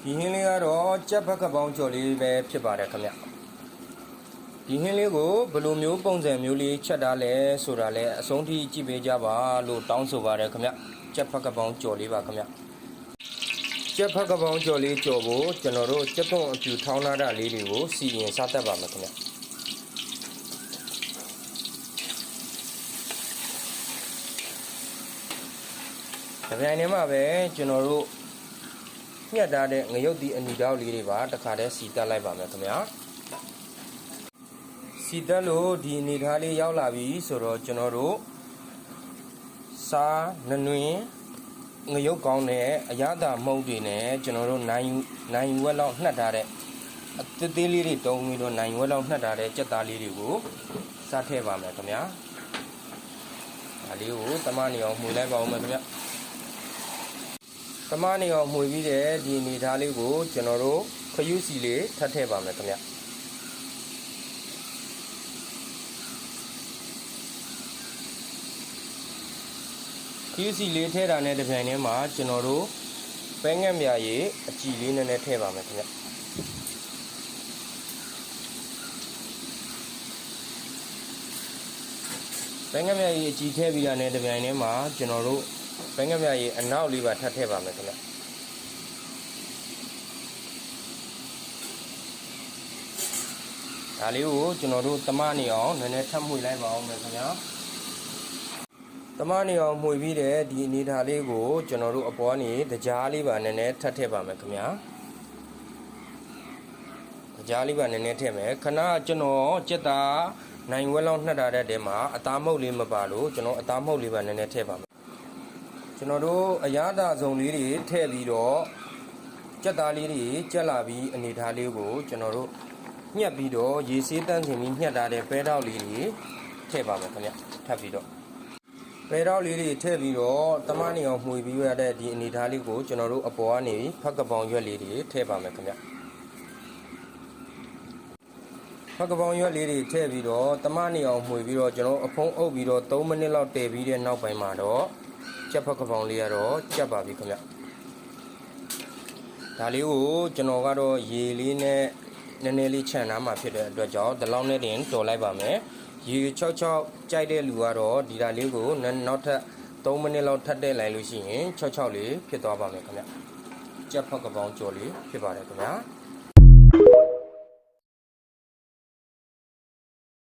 ဒီဟင်းလေးကတော့ကြက်ဖက်ကပေါင်းကြော်လေးပဲဖြစ်ပါတယ်ခင်ဗျဒီဟင်းလေးကိုဘယ်လိုမျိုးပုံစံမျိုးလေးချက်ထားလဲဆိုတာလဲအဆုံးထိကြည့်ပေးကြပါလို့တောင်းဆိုပါတယ်ခင်ဗျကြက်ဖက်ကပေါင်းကြော်လေးပါခင်ဗျကြက်ဖက်ကပေါင်းကြော်လေးကြော်ဖို့ကျွန်တော်တို့ကြက်သွန်အဖြူထောင်းထားတာလေးတွေကိုစီရင်စားတတ်ပါမယ်ခင်ဗျဒီပိုင်းထဲမှာပဲကျွန်တော်တို့ညှက်ထားတဲ့ငရုတ်သီးအနီတောက်လေးတွေပါတခါတည်းစီတက်လိုက်ပါမယ်ခင်ဗျာစီတက်လို့ဒီအနေထားလေးရောက်လာပြီဆိုတော့ကျွန်တော်တို့စားနနွင်ငရုတ်ကောင်းတဲ့အရသာမုတ်တွေနဲ့ကျွန်တော်တို့နိုင်ဝက်လောက်နှက်ထားတဲ့အသေးသေးလေးတွေတုံးပြီးတော့နိုင်ဝက်လောက်နှက်ထားတဲ့ကြက်သားလေးတွေကိုစားထည့်ပါမယ်ခင်ဗျာဒါလေးကိုတမနေအောင်မှွေလိုက်ပါဦးမယ်ခင်ဗျာတမနေအောင်မှွေပြီးတဲ့ဒီအနေထားလေးကိုကျွန်တော်တို့ခရုစီလေးထပ်ထည့်ပါမယ်ခင်ဗျခရုစီလေးထည့်တာနဲ့တစ်ပြိုင်တည်းမှာကျွန်တော်တို့ပဲငက်မြာရည်အကြည်လေးနဲ့ထည့်ပါမယ်ခင်ဗျပဲငက်မြာရည်အကြည်ထည့်ပြီးတာနဲ့တစ်ပြိုင်တည်းမှာကျွန်တော်တို့ပဲငက်မြာရည်အနောက်လေးပါထပ်ထည့်ပါမယ်ခင်ဗျဒါလေးကိုကျွန်တော်တို့တမနေအောင်နည်းနည်းထပ်မှွေလိုက်ပါအောင်မယ်ခင်ဗျာတမနေအောင်မှွေပြီးတဲ့ဒီအနေထားလေးကိုကျွန်တော်တို့အပေါ်ကနေတကြားလေးပါနည်းနည်းထပ်ထည့်ပါမယ်ခင်ဗျာတကြားလေးပါနည်းနည်းထည့်မယ်ခဏကျွန်တော်ကြက်သားနိုင်ဝက်လောက်နှက်ထားတဲ့တဲမှာအသားမုတ်လေးမပါလို့ကျွန်တော်အသားမုတ်လေးပါနည်းနည်းထည့်ပါမယ်ကျွန်တော်တို့အရသာစုံလေးတွေထည့်ပြီးတော့ကြက်သားလေးတွေကြက်လာပြီးအနေထားလေးကိုကျွန်တော်တို့ညှက်ပြီးတော့ရေဆေးတန်းစင်ပြီးညှက်ထားတဲ့ပဲတောက်လေးတွေထည့်ပါမယ်ခင်ဗျထပ်ပြီးတော့ပဲတောက်လေးတွေထည့်ပြီးတော့တမနေအောင်မှွေပြီးရတဲ့ဒီအနေထားလေးကိုကျွန်တော်တို့အပေါ်ကနေဖက်ကပောင်ရွက်လေးတွေထည့်ပါမယ်ခင်ဗျဖက်ကပောင်ရွက်လေးတွေထည့်ပြီးတော့တမနေအောင်မှွေပြီးတော့ကျွန်တော်အဖုံးအုပ်ပြီးတော့3မိနစ်လောက်တည်ပြီးတဲ့နောက်ပိုင်းမှာတော့ကြက်ဖက်ကပောင်လေးကတော့ကြက်ပါပြီခင်ဗျဒါလေးကိုကျွန်တော်ကတော့ရေလေးနဲ့နည်းနည်းလေးခြံထားမှာဖြစ်တဲ့အတွက်ကြောင့်ဒီလောက်နဲ့တင်တော်လိုက်ပါမယ်ရေ66ကြိုက်တဲ့လူကတော့ဒီဓာလေးကိုနောက်ထပ်3မိနစ်လောက်ထပ်တက်လိုက်လို့ရှိရင်66လေးဖြစ်သွားပါမယ်ခင်ဗျကြက်ဖက်ကပောင်ကြော်လေးဖြစ်ပါတယ်ခင်ဗျာ